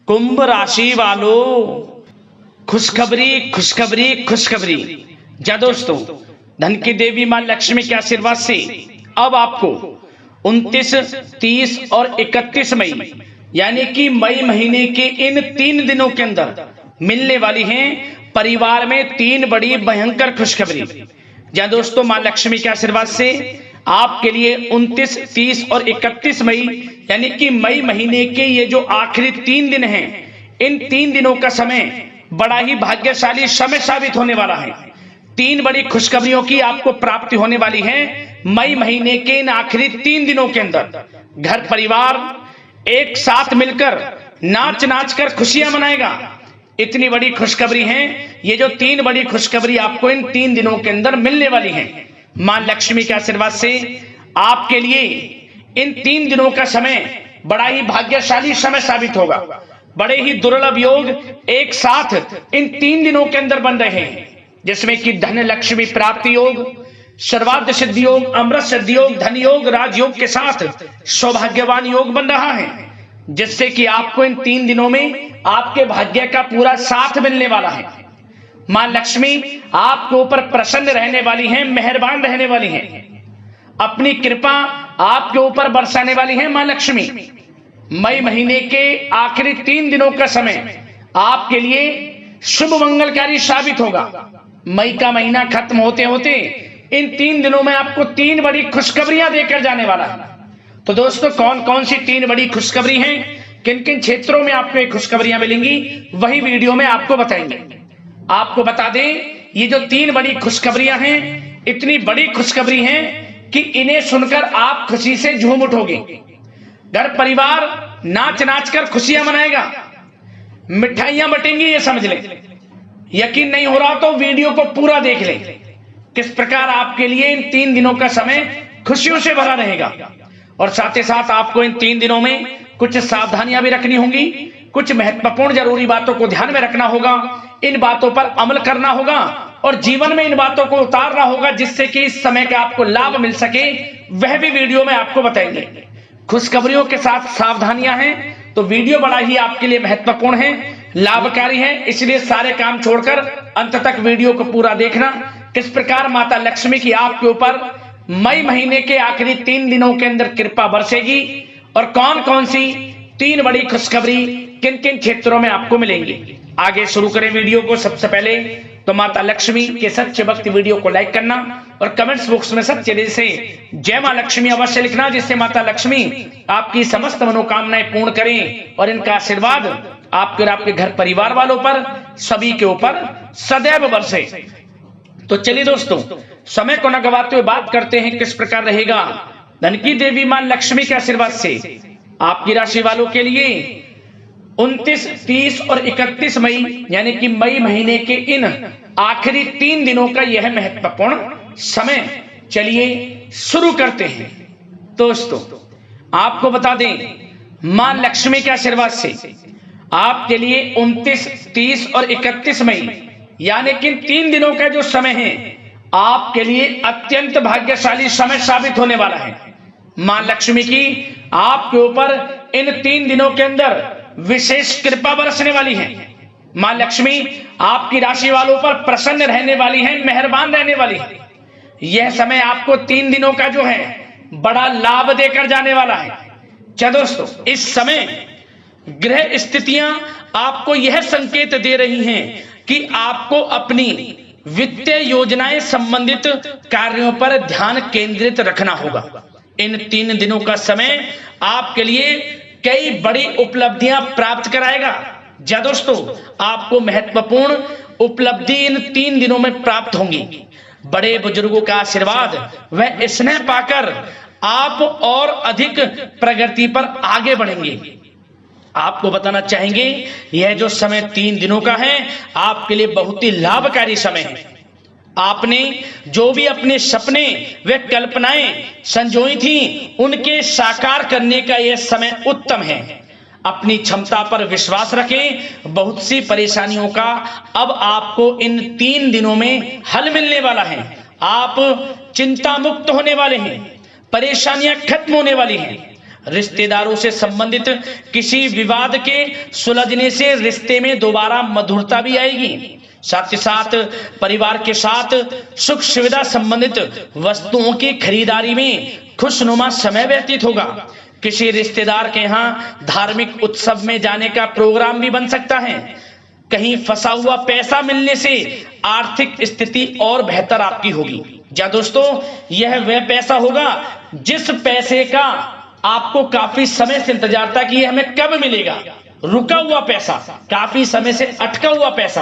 कुंभ राशि वालों, खुशखबरी खुशखबरी खुशखबरी। जा दोस्तों, धन की देवी मां लक्ष्मी के आशीर्वाद से अब आपको 29, 30 और 31 मई यानी कि मई महीने के इन 3 दिनों के अंदर मिलने वाली हैं परिवार में 3 बड़ी भयंकर खुशखबरी। जहां दोस्तों मां लक्ष्मी के आशीर्वाद से आपके लिए 29, 30 और 31 मई यानी कि मई महीने के ये जो आखिरी 3 दिन हैं, इन 3 दिनों का समय बड़ा ही भाग्यशाली समय साबित होने वाला है। 3 बड़ी खुशखबरियों की आपको प्राप्ति होने वाली है मई महीने के इन आखिरी 3 दिनों के अंदर। घर परिवार एक साथ मिलकर नाच नाच कर खुशियां मनाएगा। इतनी बड़ी खुशखबरी है। ये जो 3 बड़ी खुशखबरी आपको इन 3 दिनों के अंदर मिलने वाली है, मां लक्ष्मी के आशीर्वाद से आपके लिए इन 3 दिनों का समय बड़ा ही भाग्यशाली समय साबित होगा। बड़े ही दुर्लभ योग एक साथ इन 3 दिनों के अंदर बन रहे हैं, जिसमें कि धन लक्ष्मी प्राप्ति योग, सर्वार्थ सिद्धि योग, अमृत सिद्धि योग, धन योग, राजयोग के साथ सौभाग्यवान योग बन रहा है, जिससे कि आपको इन 3 दिनों में आपके भाग्य का पूरा साथ मिलने वाला है। मां लक्ष्मी आपके ऊपर प्रसन्न रहने वाली हैं, मेहरबान रहने वाली हैं, अपनी कृपा आपके ऊपर बरसाने वाली है मां लक्ष्मी। मई महीने के आखिरी 3 दिनों का समय आपके लिए शुभ मंगलकारी साबित होगा। मई का महीना खत्म होते होते इन 3 दिनों में आपको 3 बड़ी खुशखबरियां देकर जाने वाला है। तो दोस्तों, कौन कौन सी 3 बड़ी खुशखबरी हैं, किन किन क्षेत्रों में आपको ये खुशखबरियां मिलेंगी, वही वीडियो में आपको बताएंगे। आपको बता दें, ये जो 3 बड़ी खुशखबरियां हैं, इतनी बड़ी खुशखबरी हैं कि इन्हें सुनकर आप खुशी से झूम उठोगे। घर परिवार नाच नाच कर खुशियां मनाएगा, मिठाइयां बटेंगी, ये समझ लें। यकीन नहीं हो रहा तो वीडियो को पूरा देख लें, किस प्रकार आपके लिए इन 3 दिनों का समय खुशियों से भरा रहेगा। और साथ ही साथ आपको इन 3 दिनों में कुछ सावधानियां भी रखनी होंगी, कुछ महत्वपूर्ण जरूरी बातों को ध्यान में रखना होगा, इन बातों पर अमल करना होगा और जीवन में इन बातों को उतारना होगा, जिससे कि इस समय का आपको लाभ मिल सके, वह भी वीडियो में आपको बताएंगे। खुशखबरियों के साथ सावधानियां हैं, तो वीडियो बड़ा ही आपके लिए महत्वपूर्ण है, लाभकारी है, इसलिए सारे काम छोड़कर अंत तक वीडियो को पूरा देखना। किस प्रकार माता लक्ष्मी की आपके ऊपर मई महीने के आखिरी 3 दिनों के अंदर कृपा बरसेगी और कौन कौन सी 3 बड़ी खुशखबरी किन किन क्षेत्रों में आपको मिलेंगी। आगे शुरू करें वीडियो को। सबसे पहले तो माता लक्ष्मी के सच्चे भक्त वीडियो को लाइक करना और कमेंट्स बॉक्स में सच्चे दिल से जय मां लक्ष्मी अवश्य लिखना, जिससे माता लक्ष्मी आपकी समस्त मनोकामनाएं पूर्ण करें और इनका आशीर्वाद आपके और आपके घर परिवार वालों पर, सभी के ऊपर सदैव बरसे। तो चलिए दोस्तों, समय को न गवाते हुए बात करते हैं किस प्रकार रहेगा धन की देवी मां लक्ष्मी के आशीर्वाद से आपकी राशि वालों के लिए 29, 30 और 31 मई यानी कि मई महीने के इन आखिरी 3 दिनों का यह महत्वपूर्ण समय। चलिए शुरू करते हैं। दोस्तों, आपको बता दें, मां लक्ष्मी के आशीर्वाद से आपके लिए 29, 30 और 31 मई यानी कि 3 दिनों का जो समय है आपके लिए अत्यंत भाग्यशाली समय साबित होने वाला है। मां लक्ष्मी की आपके ऊपर इन 3 दिनों के अंदर विशेष कृपा बरसने वाली है। मां लक्ष्मी आपकी राशि वालों पर प्रसन्न रहने वाली है, मेहरबान रहने वाली है। यह समय आपको 3 दिनों का जो है बड़ा लाभ देकर जाने वाला है। क्या दोस्तों, इस समय ग्रह स्थितियां आपको यह संकेत दे रही हैं कि आपको अपनी वित्तीय योजनाएं संबंधित कार्यों पर ध्यान केंद्रित रखना होगा। इन 3 दिनों का समय आपके लिए कई बड़ी उपलब्धियां प्राप्त कराएगा। जा दोस्तों, आपको महत्वपूर्ण उपलब्धि इन 3 दिनों में प्राप्त होंगी। बड़े बुजुर्गों का आशीर्वाद व स्नेह पाकर आप और अधिक प्रगति पर आगे बढ़ेंगे। आपको बताना चाहेंगे, यह जो समय 3 दिनों का है आपके लिए बहुत ही लाभकारी समय है। आपने जो भी अपने सपने व कल्पनाएं संजोई थी, उनके साकार करने का यह समय उत्तम है। अपनी क्षमता पर विश्वास रखें। बहुत सी परेशानियों का अब आपको इन 3 दिनों में हल मिलने वाला है। आप चिंता मुक्त होने वाले हैं, परेशानियां खत्म होने वाली हैं। रिश्तेदारों से संबंधित किसी विवाद के सुलझने से रिश्ते में दोबारा मधुरता भी आएगी। साथ ही साथ परिवार के साथ सुख सुविधा संबंधित वस्तुओं की खरीदारी में खुशनुमा समय व्यतीत होगा। किसी रिश्तेदार के यहाँ धार्मिक उत्सव में जाने का प्रोग्राम भी बन सकता है। कहीं फंसा हुआ पैसा मिलने से आर्थिक स्थिति और बेहतर आपकी होगी। क्या दोस्तों, यह वह पैसा होगा जिस पैसे का आपको काफी समय से इंतजार था कि यह हमें कब मिलेगा। रुका हुआ पैसा, काफी समय से अटका हुआ पैसा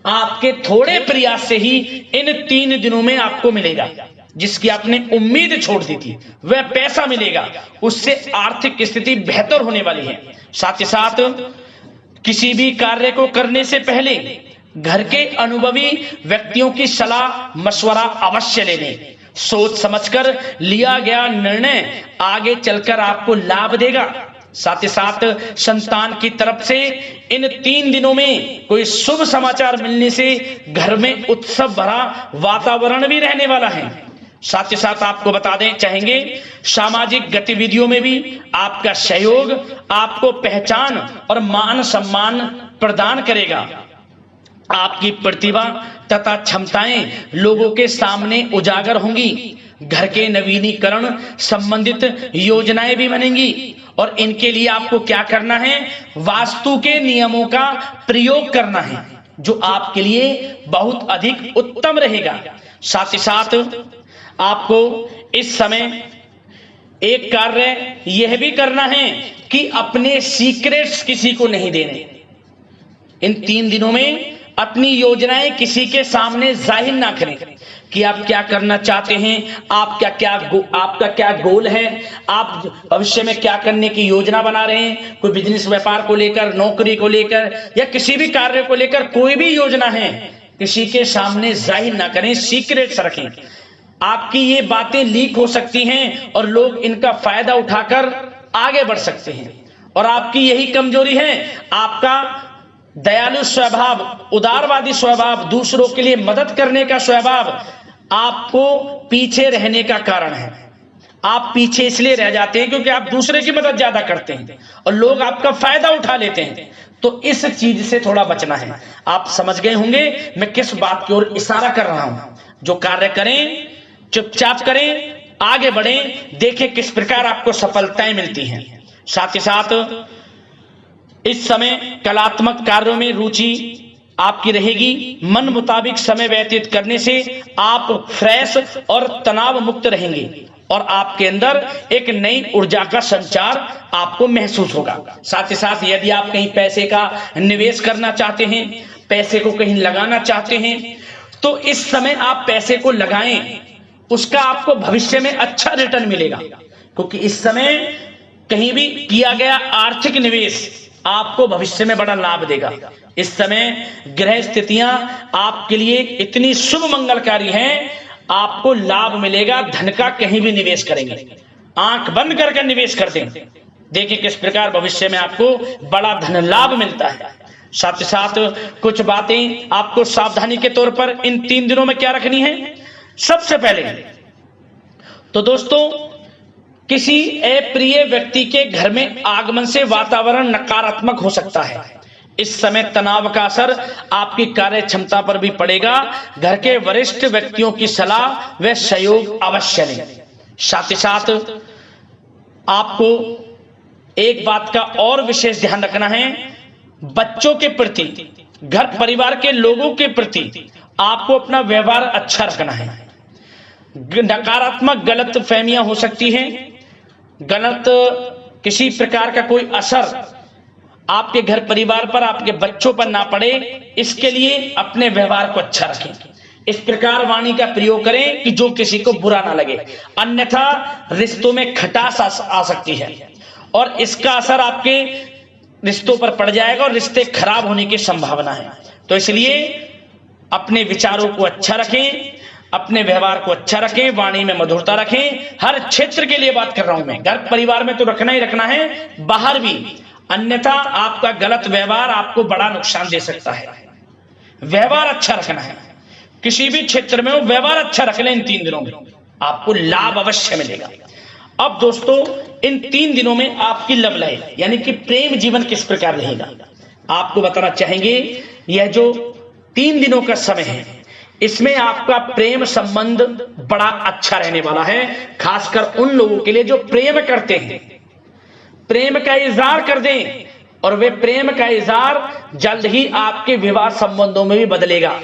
आपके थोड़े प्रयास से ही इन 3 दिनों में आपको मिलेगा। जिसकी आपने उम्मीद छोड़ दी थी वह पैसा मिलेगा, उससे आर्थिक स्थिति बेहतर होने वाली है। साथ ही साथ किसी भी कार्य को करने से पहले घर के अनुभवी व्यक्तियों की सलाह मशवरा अवश्य ले लें। सोच समझकर लिया गया निर्णय आगे चलकर आपको लाभ देगा। साथ ही साथ संतान की तरफ से इन 3 दिनों में कोई शुभ समाचार मिलने से घर में उत्सव भरा वातावरण भी रहने वाला है। साथ ही साथ आपको बता दें चाहेंगे, सामाजिक गतिविधियों में भी आपका सहयोग आपको पहचान और मान सम्मान प्रदान करेगा। आपकी प्रतिभा तथा क्षमताएं लोगों के सामने उजागर होंगी। घर के नवीनीकरण संबंधित योजनाएं भी बनेंगी और इनके लिए आपको क्या करना है, वास्तु के नियमों का प्रयोग करना है, जो आपके लिए बहुत अधिक उत्तम रहेगा। साथ ही साथ आपको इस समय एक कार्य यह भी करना है कि अपने सीक्रेट्स किसी को नहीं देने। इन 3 दिनों में अपनी योजनाएं किसी के सामने जाहिर ना करें कि आप क्या करना चाहते हैं, आपका क्या गोल है, आप भविष्य में क्या करने की योजना बना रहे हैं। कोई बिजनेस व्यापार को लेकर, नौकरी को लेकर या किसी भी कार्य को लेकर कोई भी योजना है, किसी के सामने जाहिर ना करें, सीक्रेट्स रखें। आपकी ये बातें लीक हो सकती हैं और लोग इनका फायदा उठाकर आगे बढ़ सकते हैं। और आपकी यही कमजोरी है, आपका दयालु स्वभाव, उदारवादी स्वभाव, दूसरों के लिए मदद करने का स्वभाव आपको पीछे रहने का कारण है। आप पीछे इसलिए रह जाते हैं क्योंकि आप दूसरे की मदद ज्यादा करते हैं और लोग आपका फायदा उठा लेते हैं। तो इस चीज से थोड़ा बचना है। आप समझ गए होंगे मैं किस बात की ओर इशारा कर रहा हूं। जो कार्य करें चुपचाप करें, आगे बढ़ें, देखें किस प्रकार आपको सफलताएं मिलती हैं। साथ ही साथ इस समय कलात्मक कार्यों में रुचि आपकी रहेगी। मन मुताबिक समय व्यतीत करने से आप फ्रेश और तनाव मुक्त रहेंगे और आपके अंदर एक नई ऊर्जा का संचार आपको महसूस होगा। साथ ही साथ यदि आप कहीं पैसे का निवेश करना चाहते हैं, पैसे को कहीं लगाना चाहते हैं, तो इस समय आप पैसे को लगाएं, उसका आपको भविष्य में अच्छा रिटर्न मिलेगा। क्योंकि इस समय कहीं भी किया गया आर्थिक निवेश आपको भविष्य में बड़ा लाभ देगा। इस समय ग्रह स्थितियां आपके लिए इतनी शुभ मंगलकारी हैं, आपको लाभ मिलेगा। धन का कहीं भी निवेश करेंगे, आंख बंद करके निवेश कर दें, देखिए किस प्रकार भविष्य में आपको बड़ा धन लाभ मिलता है। साथ ही साथ कुछ बातें आपको सावधानी के तौर पर इन 3 दिनों में क्या रखनी है। सबसे पहले तो दोस्तों, किसी अप्रिय व्यक्ति के घर में आगमन से वातावरण नकारात्मक हो सकता है। इस समय तनाव का असर आपकी कार्य क्षमता पर भी पड़ेगा। घर के वरिष्ठ व्यक्तियों की सलाह व सहयोग अवश्य लें। साथ ही साथ आपको एक बात का और विशेष ध्यान रखना है, बच्चों के प्रति, घर परिवार के लोगों के प्रति आपको अपना व्यवहार अच्छा रखना है। नकारात्मक गलत फहमियां हो सकती हैं, गलत किसी प्रकार का कोई असर आपके घर परिवार पर, आपके बच्चों पर ना पड़े, इसके लिए अपने व्यवहार को अच्छा रखें। इस प्रकार वाणी का प्रयोग करें कि जो किसी को बुरा ना लगे, अन्यथा रिश्तों में खटास आ सकती है और इसका असर आपके रिश्तों पर पड़ जाएगा और रिश्ते खराब होने की संभावना है। तो इसलिए अपने विचारों को अच्छा रखें, अपने व्यवहार को अच्छा रखें, वाणी में मधुरता रखें। हर क्षेत्र के लिए बात कर रहा हूं मैं, घर परिवार में तो रखना ही रखना है, बाहर भी, अन्यथा आपका गलत व्यवहार आपको बड़ा नुकसान दे सकता है। व्यवहार अच्छा रखना है, किसी भी क्षेत्र में हो व्यवहार अच्छा रख लें। इन 3 दिनों में आपको लाभ अवश्य मिलेगा। अब दोस्तों इन 3 दिनों में आपकी लव लाइफ यानी कि प्रेम जीवन किस प्रकार रहेगा आपको बताना चाहेंगे। यह जो 3 दिनों का समय है इसमें आपका प्रेम संबंध बड़ा अच्छा रहने वाला है, खासकर उन लोगों के लिए जो प्रेम करते हैं, प्रेम का इजहार कर दें और वे प्रेम का इजहार जल्द ही आपके विवाह संबंधों में भी बदलेगा।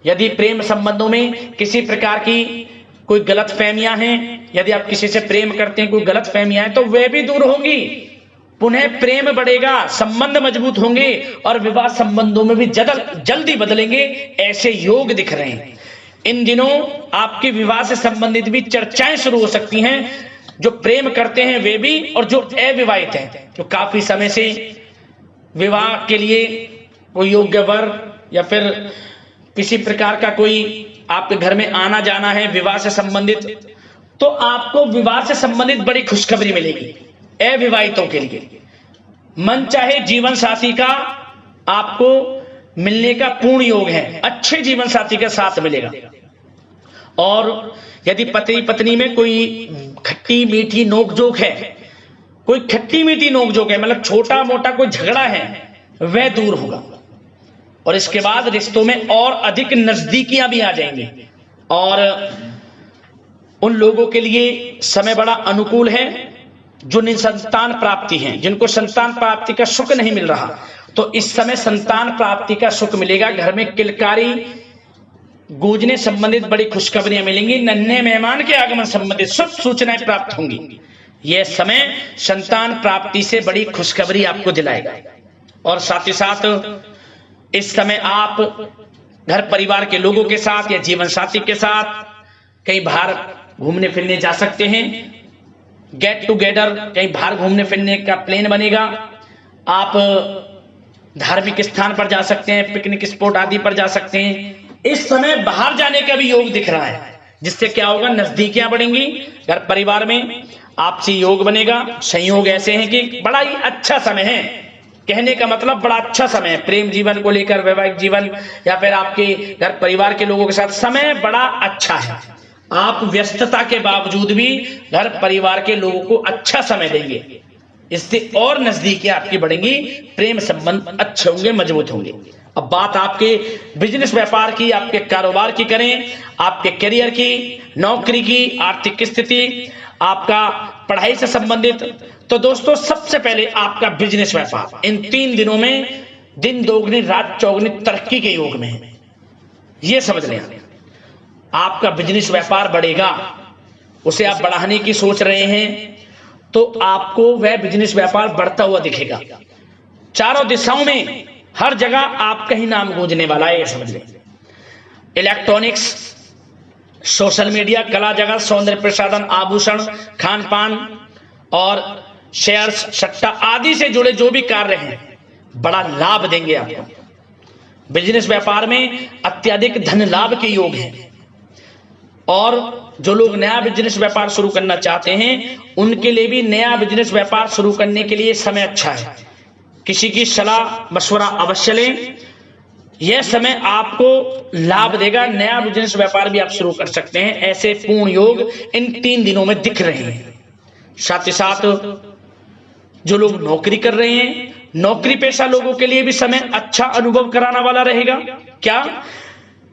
यदि प्रेम संबंधों में किसी प्रकार की कोई गलत फहमियां हैं, यदि आप किसी से प्रेम करते हैं, कोई गलत फहमियां हैं तो वे भी दूर होंगी, पुनः प्रेम बढ़ेगा, संबंध मजबूत होंगे और विवाह संबंधों में भी जल्दी बदलेंगे, ऐसे योग दिख रहे हैं। इन दिनों आपके विवाह से संबंधित भी चर्चाएं शुरू हो सकती हैं, जो प्रेम करते हैं वे भी और जो अविवाहित हैं, जो काफी समय से विवाह के लिए कोई योग्य वर या फिर किसी प्रकार का कोई आपके घर में आना जाना है विवाह से संबंधित, तो आपको विवाह से संबंधित बड़ी खुशखबरी मिलेगी। अविवाहितों के लिए मन चाहे जीवन साथी का आपको मिलने का पूर्ण योग है, अच्छे जीवन साथी के साथ मिलेगा। और यदि पति पत्नी में कोई खट्टी मीठी नोकझोंक है, कोई खट्टी मीठी नोकझोंक है, मतलब छोटा मोटा कोई झगड़ा है, वह दूर होगा और इसके बाद रिश्तों में और अधिक नजदीकियां भी आ जाएंगी। और उन लोगों के लिए समय बड़ा अनुकूल है जो निसंतान प्राप्ति है, जिनको संतान प्राप्ति का सुख नहीं मिल रहा, तो इस समय संतान प्राप्ति का सुख मिलेगा। घर में किलकारी गूंजने संबंधित बड़ी खुशखबरियां मिलेंगी, नन्हे मेहमान के आगमन संबंधित शुभ सूचनाएं प्राप्त होंगी। यह समय संतान प्राप्ति से बड़ी खुशखबरी आपको दिलाएगा। और साथ ही साथ इस समय आप घर परिवार के लोगों के साथ या जीवन साथी के साथ कहीं बाहर घूमने फिरने जा सकते हैं, गेट टुगेदर कहीं बाहर घूमने फिरने का प्लान बनेगा। आप धार्मिक स्थान पर जा सकते हैं, पिकनिक स्पॉट आदि पर जा सकते हैं। इस समय बाहर जाने का भी योग दिख रहा है, जिससे क्या होगा, नजदीकियां बढ़ेंगी, घर परिवार में आपसी योग बनेगा। संयोग ऐसे हैं कि बड़ा ही अच्छा समय है, कहने का मतलब बड़ा अच्छा समय है प्रेम जीवन को लेकर, वैवाहिक जीवन या फिर आपके घर परिवार के लोगों के साथ समय बड़ा अच्छा है। आप व्यस्तता के बावजूद भी घर परिवार के लोगों को अच्छा समय देंगे, इससे और नजदीकियां आपकी बढ़ेंगी, प्रेम संबंध अच्छे होंगे, मजबूत होंगे। अब बात आपके बिजनेस व्यापार की, आपके कारोबार की करें, आपके करियर की, नौकरी की, आर्थिक स्थिति, आपका पढ़ाई से संबंधित, तो दोस्तों सबसे पहले आपका बिजनेस व्यापार इन 3 दिनों में दिन दोगुनी रात चौगुनी तरक्की के योग में है। यह समझ लें, आपका बिजनेस व्यापार बढ़ेगा, उसे आप बढ़ाने की सोच रहे हैं तो आपको वह बिजनेस व्यापार बढ़ता हुआ दिखेगा। चारों दिशाओं में हर जगह आपका ही नाम गूंजने वाला है, यह समझ लें। इलेक्ट्रॉनिक्स, सोशल मीडिया, कला जगत, सौंदर्य प्रसाधन, आभूषण, खान पान और शेयर्स, सट्टा आदि से जुड़े जो भी कार्य हैं बड़ा लाभ देंगे आपको। बिजनेस व्यापार में अत्यधिक धन लाभ के योग हैं और जो लोग नया बिजनेस व्यापार शुरू करना चाहते हैं उनके लिए भी नया बिजनेस व्यापार शुरू करने के लिए समय अच्छा है। किसी की सलाह मशवरा अवश्य लें, यह समय आपको लाभ देगा, नया बिजनेस व्यापार भी आप शुरू कर सकते हैं। ऐसे पूर्ण योग इन 3 दिनों में दिख रहे हैं। साथ ही साथ जो लोग नौकरी कर रहे हैं, नौकरी पेशा लोगों के लिए भी समय अच्छा अनुभव कराने वाला रहेगा। क्या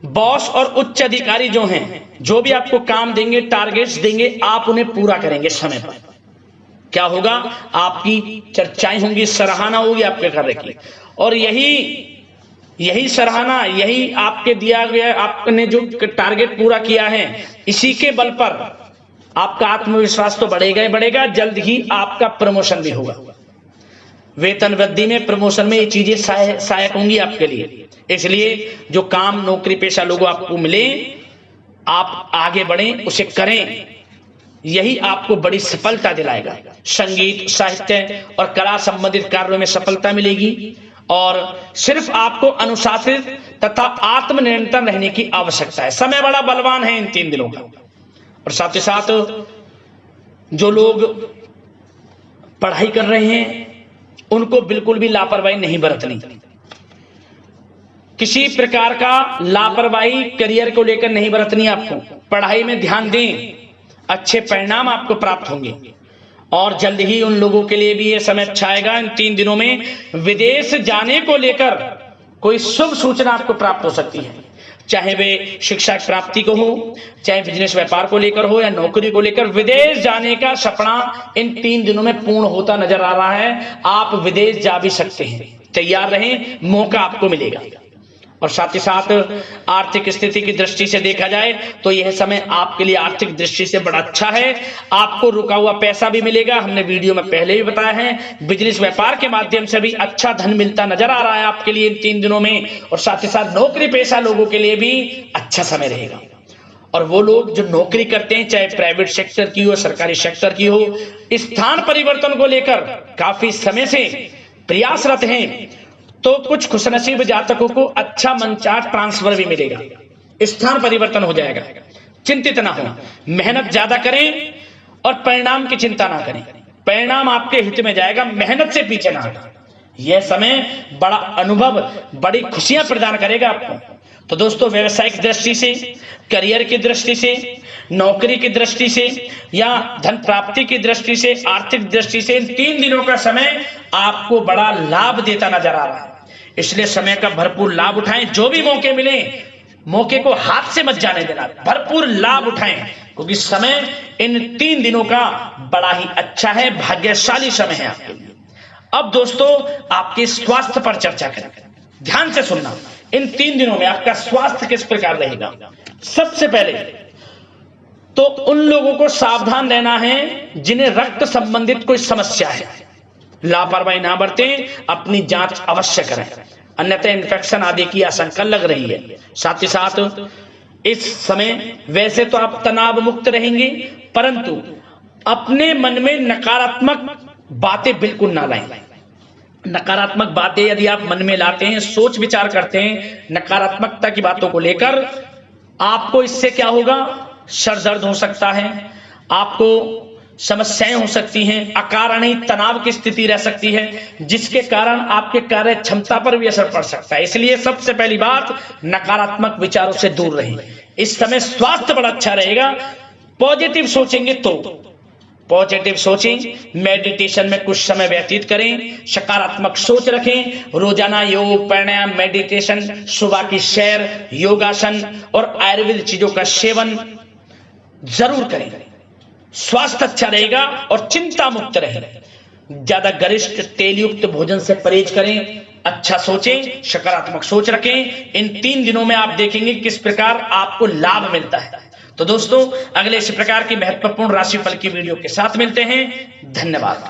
बॉस और उच्च अधिकारी जो हैं, जो भी आपको काम देंगे, टारगेट्स देंगे, आप उन्हें पूरा करेंगे समय पर। क्या होगा, आपकी चर्चाएं होंगी, सराहना होगी आपके कार्य की, और यही सराहना, यही आपके दिया गया, आपने जो टारगेट पूरा किया है, इसी के बल पर आपका आत्मविश्वास तो बढ़ेगा ही बढ़ेगा, जल्द ही आपका प्रमोशन भी होगा। वेतन वृद्धि में, प्रमोशन में ये चीजें सहायक होंगी आपके लिए। इसलिए जो काम नौकरी पेशा लोगों आपको मिले, आप आगे बढ़ें, उसे करें, यही आपको बड़ी सफलता दिलाएगा। संगीत, साहित्य और कला संबंधित कार्यों में सफलता मिलेगी और सिर्फ आपको अनुशासित तथा आत्मनियंत्रण रहने की आवश्यकता है। समय बड़ा बलवान है इन 3 दिनों का। और साथ ही साथ जो लोग पढ़ाई कर रहे हैं उनको बिल्कुल भी लापरवाही नहीं बरतनी। किसी प्रकार का लापरवाही करियर को लेकर नहीं बरतनी। आपको पढ़ाई में ध्यान दें, अच्छे परिणाम आपको प्राप्त होंगे। और जल्द ही उन लोगों के लिए भी ये समय अच्छा आएगा। इन 3 दिनों में विदेश जाने को लेकर कोई शुभ सूचना आपको प्राप्त हो सकती है, चाहे वे शिक्षा की प्राप्ति को हो, चाहे बिजनेस व्यापार को लेकर हो, या नौकरी को लेकर। विदेश जाने का सपना इन 3 दिनों में पूर्ण होता नजर आ रहा है। आप विदेश जा भी सकते हैं, तैयार रहें, मौका आपको मिलेगा। और साथ ही साथ आर्थिक स्थिति की दृष्टि से देखा जाए तो यह समय आपके लिए आर्थिक दृष्टि से बड़ा अच्छा है। आपको रुका हुआ पैसा भी मिलेगा, हमने वीडियो में पहले भी बताया है। बिजनेस व्यापार के माध्यम से भी अच्छा धन मिलता नजर आ रहा है आपके लिए इन 3 दिनों में। और साथ ही साथ नौकरी पेशा लोगों के लिए भी अच्छा समय रहेगा। और वो लोग जो नौकरी करते हैं, चाहे प्राइवेट सेक्टर की हो, सरकारी सेक्टर की हो, स्थान परिवर्तन को लेकर काफी समय से प्रयासरत हैं, तो कुछ खुशनसीब जातकों को अच्छा मनचाहा ट्रांसफर भी मिलेगा, स्थान परिवर्तन हो जाएगा। चिंतित ना हो, मेहनत ज्यादा करें और परिणाम की चिंता ना करें। परिणाम आपके हित में जाएगा, मेहनत से पीछे ना हटें। यह समय बड़ा अनुभव, बड़ी खुशियां प्रदान करेगा आपको। तो दोस्तों, व्यवसायिक दृष्टि से, करियर की दृष्टि से, नौकरी की दृष्टि से, या धन प्राप्ति की दृष्टि से, आर्थिक दृष्टि से इन 3 दिनों का समय आपको बड़ा लाभ देता नजर आ रहा है। इसलिए समय का भरपूर लाभ उठाएं। जो भी मौके मिले, मौके को हाथ से मत जाने देना, भरपूर लाभ उठाएं, क्योंकि समय इन 3 दिनों का बड़ा ही अच्छा है, भाग्यशाली समय है आपके लिए। अब दोस्तों, आपके स्वास्थ्य पर चर्चा करें। ध्यान से सुनना, इन 3 दिनों में आपका स्वास्थ्य किस प्रकार रहेगा। सबसे पहले तो उन लोगों को सावधान रहना है जिन्हें रक्त संबंधित कोई समस्या है। लापरवाही ना बरतें, अपनी जांच अवश्य करें, अन्यथा इन्फेक्शन आदि की आशंका लग रही है। साथ ही साथ इस समय वैसे तो आप तनाव मुक्त रहेंगे, परंतु अपने मन में नकारात्मक बातें बिल्कुल ना लाएं। नकारात्मक बातें यदि आप मन में लाते हैं, सोच विचार करते हैं नकारात्मकता की बातों को लेकर, आपको इससे क्या होगा, सर दर्द हो सकता है, आपको समस्याएं हो सकती हैं, अकारण ही तनाव की स्थिति रह सकती है, जिसके कारण आपके कार्य क्षमता पर भी असर पड़ सकता है। इसलिए सबसे पहली बात, नकारात्मक विचारों से दूर रहें। इस समय स्वास्थ्य बड़ा अच्छा रहेगा। पॉजिटिव सोचेंगे तो पॉजिटिव सोचें, मेडिटेशन में कुछ समय व्यतीत करें, सकारात्मक सोच रखें, रोजाना योग, प्राणायाम, मेडिटेशन, सुबह की सैर, योगासन और आयुर्वेद चीजों का सेवन जरूर करें। स्वास्थ्य अच्छा रहेगा और चिंता मुक्त रहें। ज्यादा गरिष्ठ तेलयुक्त भोजन से परहेज करें, अच्छा सोचें, सकारात्मक सोच रखें। इन 3 दिनों में आप देखेंगे किस प्रकार आपको लाभ मिलता है। तो दोस्तों, अगले इसी प्रकार की महत्वपूर्ण राशिफल की वीडियो के साथ मिलते हैं। धन्यवाद।